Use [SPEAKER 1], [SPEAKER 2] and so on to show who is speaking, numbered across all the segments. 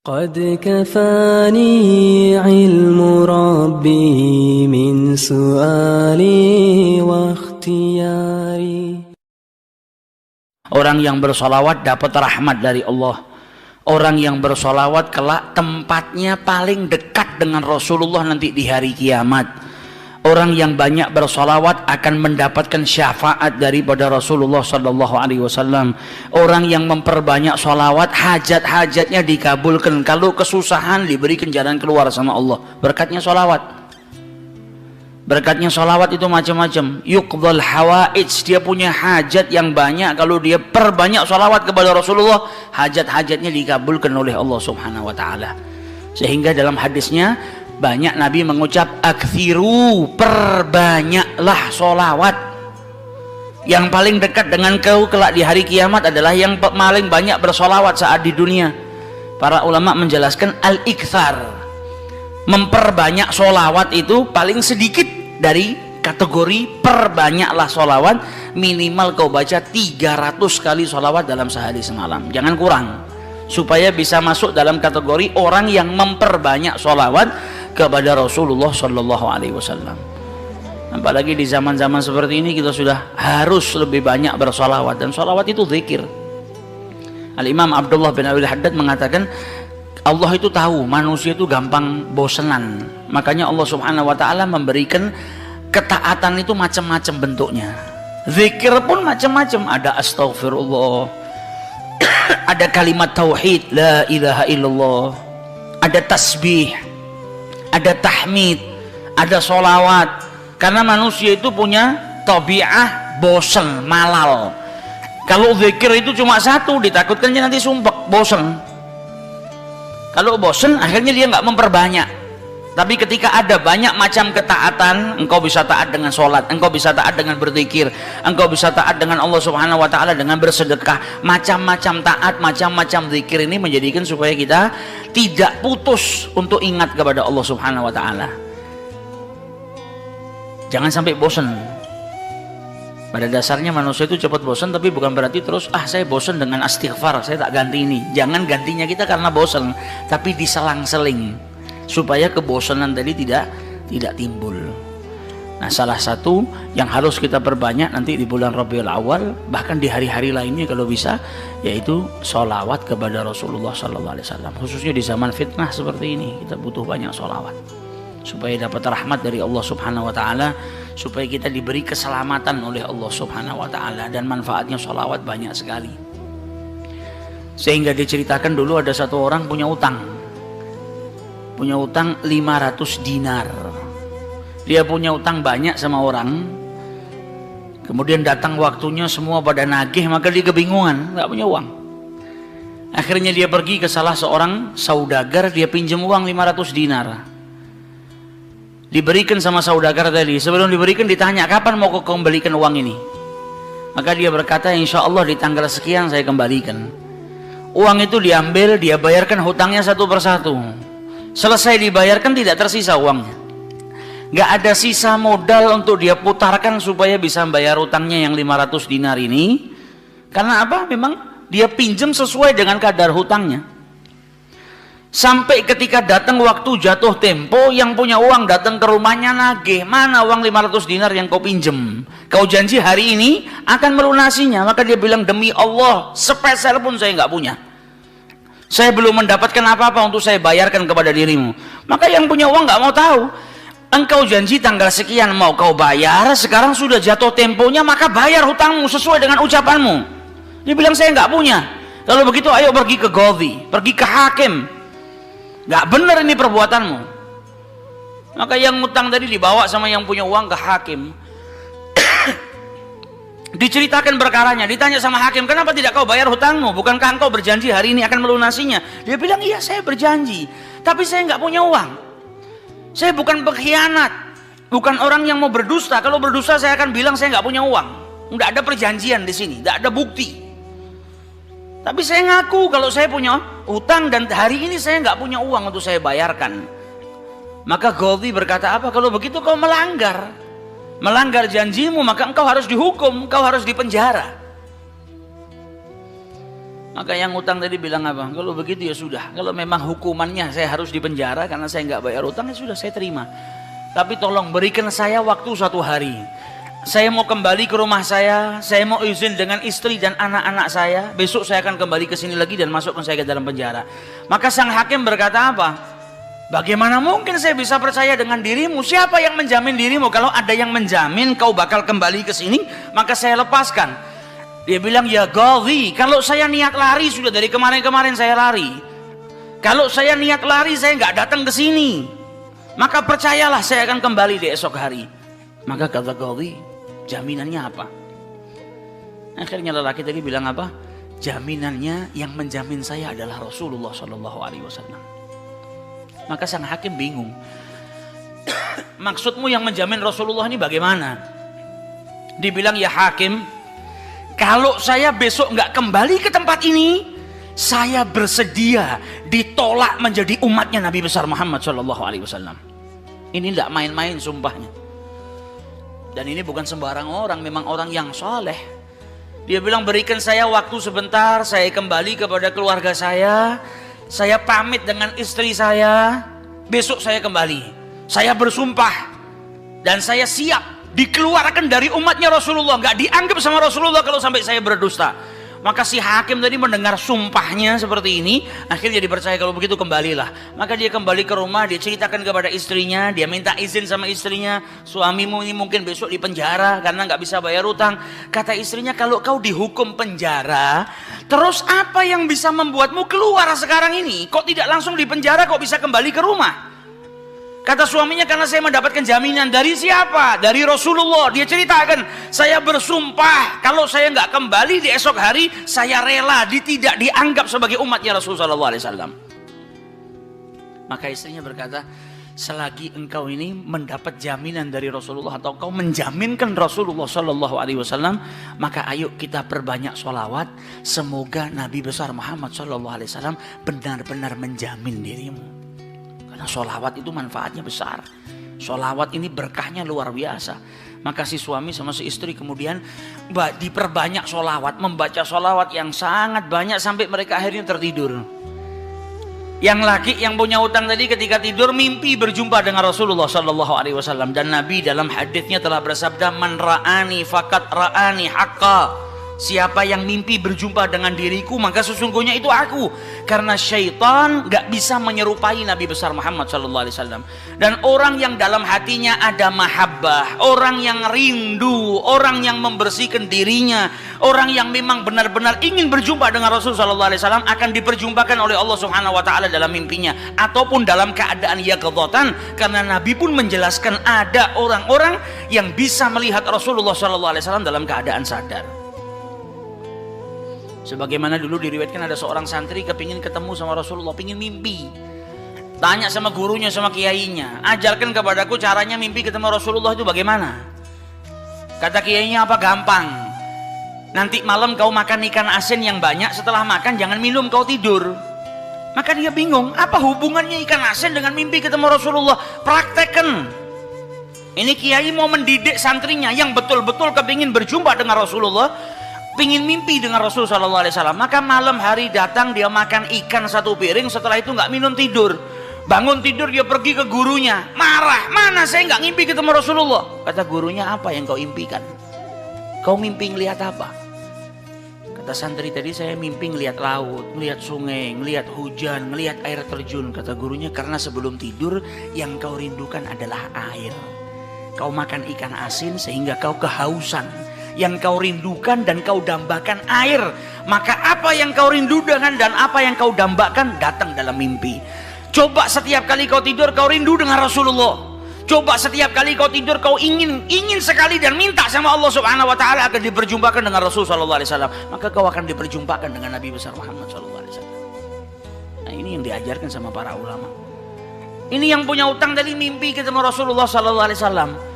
[SPEAKER 1] قد كفاني علم ربي من سؤالي واختياري.
[SPEAKER 2] Orang yang bersolawat dapat rahmat dari Allah. Orang yang bersolawat kelak tempatnya paling dekat dengan Rasulullah nanti di hari kiamat. Orang yang banyak bersolawat akan mendapatkan syafaat daripada Rasulullah Sallallahu Alaihi Wasallam. Orang yang memperbanyak solawat, hajat-hajatnya dikabulkan. Kalau kesusahan, diberikan jalan keluar sama Allah. Berkatnya solawat. Berkatnya solawat itu macam-macam. Yuqdhal hawaij, dia punya hajat yang banyak. Kalau dia perbanyak solawat kepada Rasulullah, hajat-hajatnya dikabulkan oleh Allah Subhanahu Wa Taala. Sehingga dalam hadisnya banyak Nabi mengucap aktsiru, perbanyaklah solawat. Yang paling dekat dengan kau kelak di hari kiamat adalah yang paling banyak bersolawat saat di dunia. Para ulama menjelaskan al-iktsar, memperbanyak solawat itu paling sedikit dari kategori perbanyaklah solawat. Minimal kau baca 300 kali solawat dalam sehari semalam, jangan kurang, supaya bisa masuk dalam kategori orang yang memperbanyak solawat kepada Rasulullah Sallallahu Alaihi Wasallam. Apalagi di zaman-zaman seperti ini kita sudah harus lebih banyak bersolawat, dan solawat itu zikir. Al-Imam Abdullah bin Abil Haddad mengatakan Allah itu tahu manusia itu gampang bosenan, makanya Allah Subhanahu Wa Taala memberikan ketaatan itu macam-macam bentuknya. Zikir pun macam-macam, ada astaghfirullah, ada kalimat tauhid la ilaha illallah, ada tasbih, ada tahmid, ada solawat. Karena manusia itu punya tabiah bosen, malal. Kalau zikir itu cuma satu, ditakutkannya nanti sumpek, bosen. Kalau bosen akhirnya dia nggak memperbanyak. Tapi ketika ada banyak macam ketaatan, engkau bisa taat dengan sholat, engkau bisa taat dengan berzikir, engkau bisa taat dengan Allah Subhanahu Wa Taala dengan bersedekah. Macam-macam taat, macam-macam zikir ini menjadikan supaya kita tidak putus untuk ingat kepada Allah Subhanahu Wa Taala. Jangan sampai bosan. Pada dasarnya manusia itu cepat bosan, tapi bukan berarti terus saya bosan dengan istighfar, saya tak ganti ini. Jangan gantinya kita karena bosan, tapi diselang-seling supaya kebosanan tadi tidak timbul. Nah, salah satu yang harus kita perbanyak nanti di bulan Rabiul Awal, bahkan di hari-hari lainnya kalau bisa, yaitu sholawat kepada Rasulullah Sallallahu Alaihi Wasallam. Khususnya di zaman fitnah seperti ini, kita butuh banyak sholawat supaya dapat rahmat dari Allah Subhanahu Wa Taala, supaya kita diberi keselamatan oleh Allah Subhanahu Wa Taala, dan manfaatnya sholawat banyak sekali. Sehingga diceritakan dulu ada satu orang punya utang 500 dinar. Dia punya utang banyak sama orang, kemudian datang waktunya semua pada nagih, maka dia kebingungan, nggak punya uang. Akhirnya dia pergi ke salah seorang saudagar, dia pinjam uang 500 dinar. Diberikan sama saudagar tadi. Sebelum diberikan ditanya, kapan mau kau kembalikan uang ini? Maka dia berkata, insya Allah di tanggal sekian saya kembalikan. Uang itu diambil, dia bayarkan hutangnya satu persatu. Selesai dibayarkan tidak tersisa uangnya. Gak ada sisa modal untuk dia putarkan supaya bisa bayar utangnya yang 500 dinar ini. Karena apa? Memang dia pinjam sesuai dengan kadar hutangnya. Sampai ketika datang waktu jatuh tempo, yang punya uang datang ke rumahnya nagih, mana uang 500 dinar yang kau pinjam? Kau janji hari ini akan melunasinya. Maka dia bilang, demi Allah, sepeser pun saya nggak punya. Saya belum mendapatkan apa-apa untuk saya bayarkan kepada dirimu. Maka yang punya uang nggak mau tahu. Engkau janji tanggal sekian mau kau bayar, sekarang sudah jatuh temponya, maka bayar hutangmu sesuai dengan ucapanmu. Dia bilang, saya nggak punya. Kalau begitu ayo pergi ke Qadhi, pergi ke hakim. Nggak benar ini perbuatanmu. Maka yang ngutang tadi dibawa sama yang punya uang ke hakim. Diceritakan perkaranya, ditanya sama hakim, kenapa tidak kau bayar hutangmu? Bukankah engkau berjanji hari ini akan melunasinya? Dia bilang, iya saya berjanji, tapi saya nggak punya uang. Saya bukan pengkhianat, bukan orang yang mau berdusta. Kalau berdusta saya akan bilang saya nggak punya uang. Nggak ada perjanjian di sini, nggak ada bukti. Tapi saya ngaku kalau saya punya utang dan hari ini saya nggak punya uang untuk saya bayarkan. Maka Qadhi berkata, apa? Kalau begitu kau melanggar janjimu, maka engkau harus dihukum, engkau harus dipenjara. Maka yang utang tadi bilang apa? Kalau begitu ya sudah. Kalau memang hukumannya saya harus dipenjara karena saya nggak bayar utang, ya sudah saya terima. Tapi tolong berikan saya waktu 1 hari. Saya mau kembali ke rumah saya mau izin dengan istri dan anak-anak saya. Besok saya akan kembali ke sini lagi dan masukkan saya ke dalam penjara. Maka sang hakim berkata apa? Bagaimana mungkin saya bisa percaya dengan dirimu? Siapa yang menjamin dirimu? Kalau ada yang menjamin kau bakal kembali ke sini, maka saya lepaskan. Dia bilang, ya Ghadhi, kalau saya niat lari sudah dari kemarin-kemarin saya lari. Kalau saya niat lari saya nggak datang ke sini. Maka percayalah saya akan kembali di esok hari. Maka kata Ghadhi, jaminannya apa? Akhirnya lelaki tadi bilang apa? Jaminannya yang menjamin saya adalah Rasulullah SAW. Maka sang hakim bingung. Maksudmu yang menjamin Rasulullah ini bagaimana? Dibilang, ya hakim, kalau saya besok nggak kembali ke tempat ini, saya bersedia ditolak menjadi umatnya Nabi besar Muhammad SAW. Ini tidak main-main sumpahnya. Dan ini bukan sembarang orang, memang orang yang soleh. Dia bilang, berikan saya waktu sebentar, saya kembali kepada keluarga saya pamit dengan istri saya, besok saya kembali. Saya bersumpah dan saya siap dikeluarkan dari umatnya Rasulullah, nggak dianggap sama Rasulullah kalau sampai saya berdusta. Maka si hakim tadi mendengar sumpahnya seperti ini, akhirnya dipercaya kalau begitu kembalilah. Maka dia kembali ke rumah, dia ceritakan kepada istrinya, dia minta izin sama istrinya, suamimu ini mungkin besok di penjara karena nggak bisa bayar utang. Kata istrinya, kalau kau dihukum penjara, terus apa yang bisa membuatmu keluar sekarang ini? Kok tidak langsung di penjara, kok bisa kembali ke rumah? Kata suaminya, karena saya mendapatkan jaminan. Dari siapa? Dari Rasulullah. Dia ceritakan, saya bersumpah kalau saya nggak kembali di esok hari, saya rela tidak dianggap sebagai umatnya Rasulullah SAW. Maka istrinya berkata, selagi engkau ini mendapat jaminan dari Rasulullah atau kau menjaminkan Rasulullah SAW, maka ayo kita perbanyak sholawat. Semoga Nabi besar Muhammad SAW benar-benar menjamin dirimu. Karena sholawat itu manfaatnya besar. Sholawat ini berkahnya luar biasa. Maka si suami sama si istri kemudian diperbanyak sholawat, membaca sholawat yang sangat banyak sampai mereka akhirnya tertidur. Yang laki yang punya utang tadi ketika tidur mimpi berjumpa dengan Rasulullah SAW. Dan Nabi dalam hadisnya telah bersabda, man ra'ani fakat ra'ani haqqa. Siapa yang mimpi berjumpa dengan diriku, maka sesungguhnya itu aku. Karena syaitan gak bisa menyerupai Nabi besar Muhammad SAW. Dan orang yang dalam hatinya ada mahabbah, orang yang rindu, orang yang membersihkan dirinya, orang yang memang benar-benar ingin berjumpa dengan Rasulullah SAW, akan diperjumpakan oleh Allah Subhanahu Wa Taala dalam mimpinya ataupun dalam keadaan yaqdhatan. Karena Nabi pun menjelaskan ada orang-orang yang bisa melihat Rasulullah SAW dalam keadaan sadar. Sebagaimana dulu diriwayatkan ada seorang santri kepingin ketemu sama Rasulullah, pingin mimpi. Tanya sama gurunya, sama kiainya, ajarkan kepadaku caranya mimpi ketemu Rasulullah itu bagaimana. Kata kiainya, apa gampang. Nanti malam kau makan ikan asin yang banyak, setelah makan jangan minum, kau tidur. Maka dia bingung, apa hubungannya ikan asin dengan mimpi ketemu Rasulullah? Praktekkan. Ini kiai mau mendidik santrinya yang betul-betul kepingin berjumpa dengan Rasulullah, pingin mimpi dengan Rasul SAW. Maka malam hari datang, dia makan ikan 1 piring, setelah itu nggak minum, tidur. Bangun tidur dia pergi ke gurunya, marah, mana saya nggak ngimpi ketemu Rasulullah. Kata gurunya, apa yang kau impikan? Kau mimpi ngelihat apa? Kata santri tadi, saya mimpi ngelihat laut, ngelihat sungai, ngelihat hujan, ngelihat air terjun. Kata gurunya, karena sebelum tidur yang kau rindukan adalah air. Kau makan ikan asin sehingga kau kehausan. Yang kau rindukan dan kau dambakan air. Maka apa yang kau rindukan dan apa yang kau dambakan datang dalam mimpi. Coba setiap kali kau tidur kau rindu dengan Rasulullah. Coba setiap kali kau tidur kau ingin sekali dan minta sama Allah Subhanahu Wa Taala agar diperjumpakan dengan Rasul SAW. Maka kau akan diperjumpakan dengan Nabi besar Muhammad SAW. Nah, ini yang diajarkan sama para ulama. Ini yang punya utang dari mimpi ketemu Rasulullah SAW.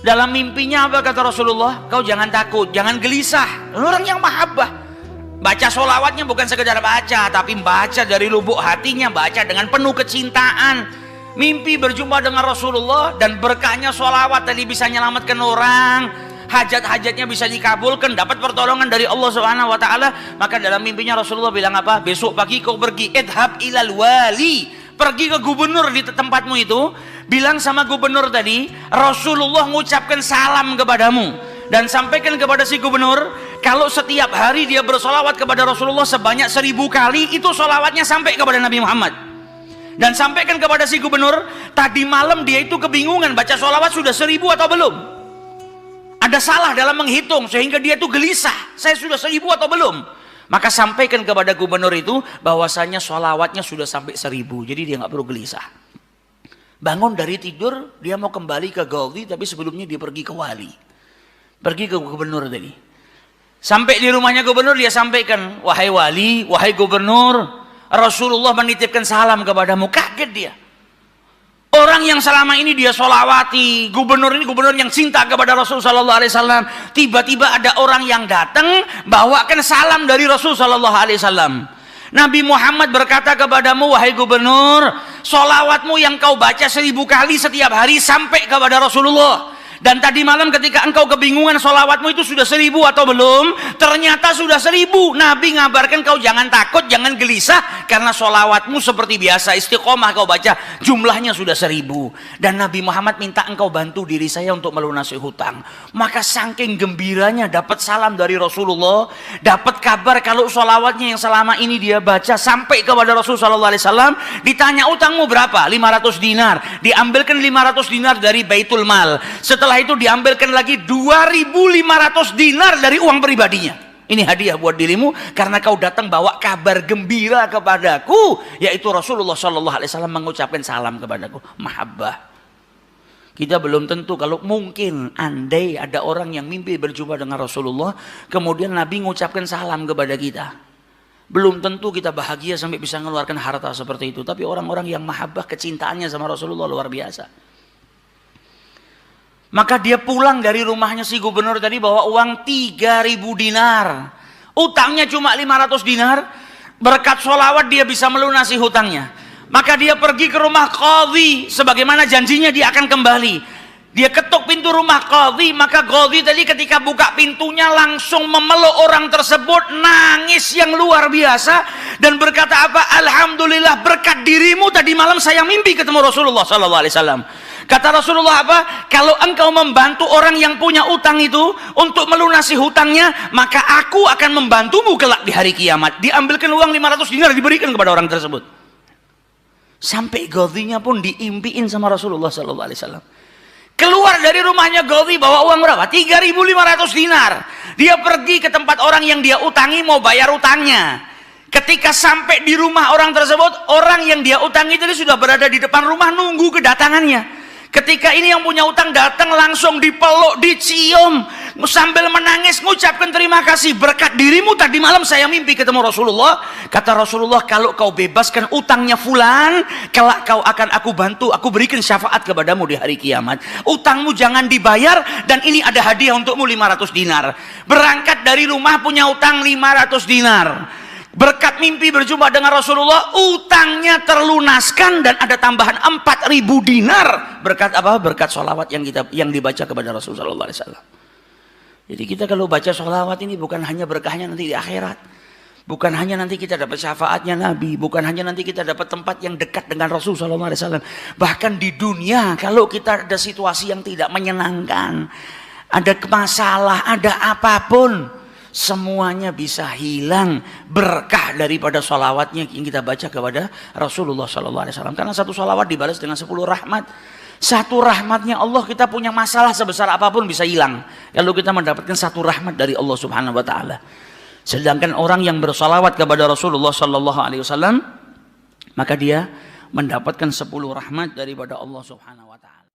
[SPEAKER 2] Dalam mimpinya apa kata Rasulullah? Kau jangan takut, jangan gelisah. Orang yang mahabbah, baca sholawatnya bukan sekedar baca, tapi baca dari lubuk hatinya, baca dengan penuh kecintaan. Mimpi berjumpa dengan Rasulullah dan berkahnya sholawat tadi bisa menyelamatkan orang. hajat-hajatnya bisa dikabulkan, dapat pertolongan dari Allah Subhanahu wa taala. Maka dalam mimpinya Rasulullah bilang apa? Besok pagi kau pergi, idhab ilal wali, pergi ke gubernur di tempatmu itu, bilang sama gubernur tadi, Rasulullah mengucapkan salam kepadamu, dan sampaikan kepada si gubernur, kalau setiap hari dia bersolawat kepada Rasulullah sebanyak 1000 kali, itu solawatnya sampai kepada Nabi Muhammad. Dan sampaikan kepada si gubernur, tadi malam dia itu kebingungan, baca solawat sudah 1000 atau belum, ada salah dalam menghitung sehingga dia itu gelisah, saya sudah 1000 atau belum. Maka sampaikan kepada gubernur itu bahwasanya sholawatnya sudah sampai 1000, jadi dia nggak perlu gelisah. Bangun dari tidur, dia mau kembali ke Ghazi, tapi sebelumnya dia pergi ke wali, pergi ke gubernur tadi. Sampai di rumahnya gubernur, dia sampaikan, wahai wali, wahai gubernur, Rasulullah menitipkan salam kepadamu. Kaget dia. Orang yang selama ini dia sholawati, gubernur ini gubernur yang cinta kepada Rasul Sallallahu Alaihi Wasallam, tiba-tiba ada orang yang datang bawakan salam dari Rasul Sallallahu Alaihi Wasallam. Nabi Muhammad berkata kepadamu, wahai gubernur, sholawatmu yang kau baca 1000 kali setiap hari sampai kepada Rasulullah. Dan tadi malam ketika engkau kebingungan sholawatmu itu sudah 1000 atau belum, ternyata sudah 1000. Nabi ngabarkan kau jangan takut, jangan gelisah, karena sholawatmu seperti biasa, istiqomah kau baca, jumlahnya sudah 1000. Dan Nabi Muhammad minta engkau bantu diri saya untuk melunasi hutang. Maka saking gembiranya dapat salam dari Rasulullah, dapat kabar kalau sholawatnya yang selama ini dia baca sampai kepada Rasul Sallallahu Alaihi Wasallam. Ditanya utangmu berapa? 500 dinar. Diambilkan 500 dinar dari Baitul Mal. Setelah itu diambilkan lagi 2500 dinar dari uang pribadinya. Ini hadiah buat dirimu karena kau datang bawa kabar gembira kepadaku, yaitu Rasulullah Shallallahu Alaihi Wasallam mengucapkan salam kepadaku. Mahabbah. Kita belum tentu, kalau mungkin andai ada orang yang mimpi berjumpa dengan Rasulullah, kemudian Nabi mengucapkan salam kepada kita, belum tentu kita bahagia sampai bisa mengeluarkan harta seperti itu. Tapi orang-orang yang mahabbah, kecintaannya sama Rasulullah luar biasa. Maka dia pulang dari rumahnya si gubernur tadi bawa uang 3000 dinar. Utangnya cuma 500 dinar. Berkat sholawat dia bisa melunasi hutangnya. Maka dia pergi ke rumah qadhi, sebagaimana janjinya dia akan kembali. Dia ketuk pintu rumah qadhi, maka qadhi tadi ketika buka pintunya langsung memeluk orang tersebut, nangis yang luar biasa dan berkata apa? Alhamdulillah, berkat dirimu tadi malam saya mimpi ketemu Rasulullah Sallallahu Alaihi Wasallam. Kata Rasulullah apa? Kalau engkau membantu orang yang punya utang itu untuk melunasi hutangnya, maka aku akan membantumu kelak di hari kiamat. Diambilkan uang 500 dinar diberikan kepada orang tersebut. Sampai Ghazinya pun diimpiin sama Rasulullah Sallallahu Alaihi Wasallam. Keluar dari rumahnya Ghazi bawa uang berapa? 3500 dinar. Dia pergi ke tempat orang yang dia utangi mau bayar utangnya. Ketika sampai di rumah orang tersebut, orang yang dia utangi tadi sudah berada di depan rumah nunggu kedatangannya. Ketika ini yang punya utang datang, langsung dipeluk, dicium, sambil menangis mengucapkan terima kasih, berkat dirimu tadi malam saya mimpi ketemu Rasulullah. Kata Rasulullah, kalau kau bebaskan utangnya fulan, kelak kau akan aku bantu, aku berikan syafaat kepadamu di hari kiamat. Utangmu jangan dibayar, dan ini ada hadiah untukmu 500 dinar. Berangkat dari rumah punya utang 500 dinar. Berkat mimpi berjumpa dengan Rasulullah, utangnya terlunaskan dan ada tambahan 4000 dinar. Berkat apa? Berkat sholawat yang dibaca kepada Rasulullah Sallallahu Alaihi Wasallam. Jadi kita kalau baca sholawat ini bukan hanya berkahnya nanti di akhirat, bukan hanya nanti kita dapat syafaatnya Nabi, bukan hanya nanti kita dapat tempat yang dekat dengan Rasulullah Sallallahu Alaihi Wasallam. Bahkan di dunia kalau kita ada situasi yang tidak menyenangkan, ada masalah, ada apapun, semuanya bisa hilang berkah daripada sholawatnya yang kita baca kepada Rasulullah Sallallahu Alaihi Wasallam. Karena satu sholawat dibalas dengan 10 rahmat. Satu rahmatnya Allah, kita punya masalah sebesar apapun bisa hilang kalau kita mendapatkan satu rahmat dari Allah Subhanahu Wa Taala. Sedangkan orang yang bersholawat kepada Rasulullah Sallallahu Alaihi Wasallam, maka dia mendapatkan 10 rahmat daripada Allah Subhanahu Wa Taala.